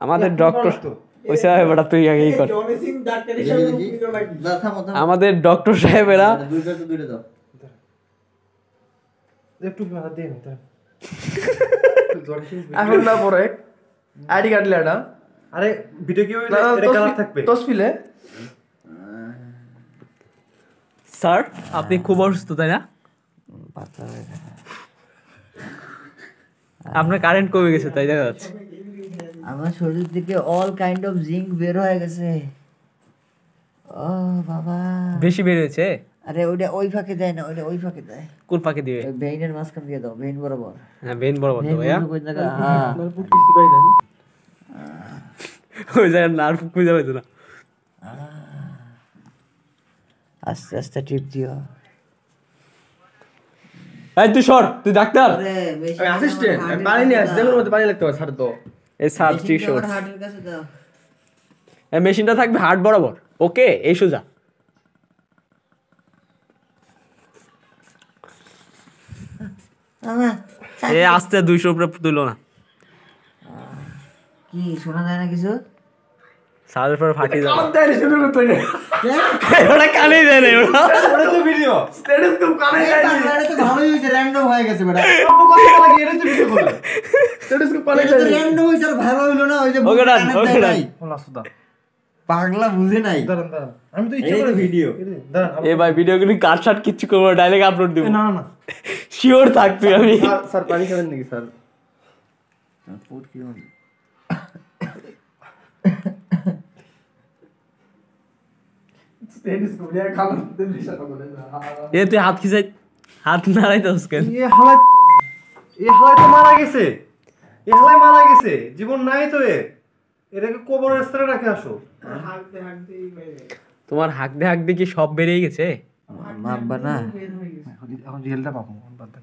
আমাদের ডক্টর ওইসা বেটা তুই আগেই কর আমাদের ডক্টর সাহেবেরা দুইটা দাও একটু হাত দিয়ে নিতে এখন না পরে আইডি কার্ড লেডা আরে ভিডিও কি এটা কালার থাকবে তসফিলে স্যার আপনি খুব অসুস্থ তাই না আপনার কারেন্ট কমে গেছে তাই দেখা যাচ্ছে আমার শরীর থেকে অল কাইন্ড অফ জিঙ্ক বের হয়ে গেছে ও বাবা বেশি বের হয়েছে আরে ওইটা ওই ফাঁকে দেয় না ওইটা ওই ফাঁকে দেয় কোন ফাঁকে দিবে ওই ভেইনের মাঝখান দিয়ে দাও ভেইন বরাবর হ্যাঁ বেন বরাবর তো ভাইয়া কোন জায়গা হ্যাঁ ওই জায়গায় নার্ভ খুঁজে পাইতো না আস্তে আস্তে টিপ দিও এই তুই সর তুই ডাক্তার আরে আমি অ্যাসিস্ট্যান্ট আমি পানি নিয়ে আসছি যেমন মতো পানি লাগতে হবে ছাড় তো এই স্যার তুই সর হার্টের কাছে দাও এই মেশিনটা থাকবে হার্ট বরাবর ওকে এই সোজা মামা এ আস্তে 200 উপরে তুলো না কি শোনা যায় না কিছু সালের পর ফাটি যাবে দেরি শুরু করতে ওটা কানেই যায় না ওটা ওটা তো ভিডিও স্টেথোস্কোপ কানে যায় না এটা তো ভালোই হইছে র্যান্ডম হয়ে গেছে বেটা কথা লাগে এটা তো ভিডিও করে স্টেথোস্কোপ কানে এটা যায় তো র্যান্ডম হইছে আর ভালো হইলো না ওই যে ওকে ডান কানে ওকে দেয় ডান নাই। বলা সুদা পাগলা বুঝে নাই দাঁড়ান আমি তো ইচ্ছা করে ভিডিও দাঁড়ান এ ভাই ভিডিওগুলি কাট শাট কিচ্ছু করবো ডাইরেক্ট আপলোড দিব না না শিওর থাকবি আমি স্যার পানি খাবেন নাকি স্যার ফুট কি হলো স্টেথোস্কোপ নিয়ে খাবার দিতে দিশা করে না এ তুই হাত খিচাই হাত নাড়াইতেছিস কেন এ হালাই তো মারা গেছে মারা গেছে জীবন নাই তো এটাকে কবরের স্তরে রাখে আসো তোমার হাঁকতে হাঁকতে কি সব বেরিয়ে গেছে মাপবা না এখন রিয়েলটা পাবো বাদ দেন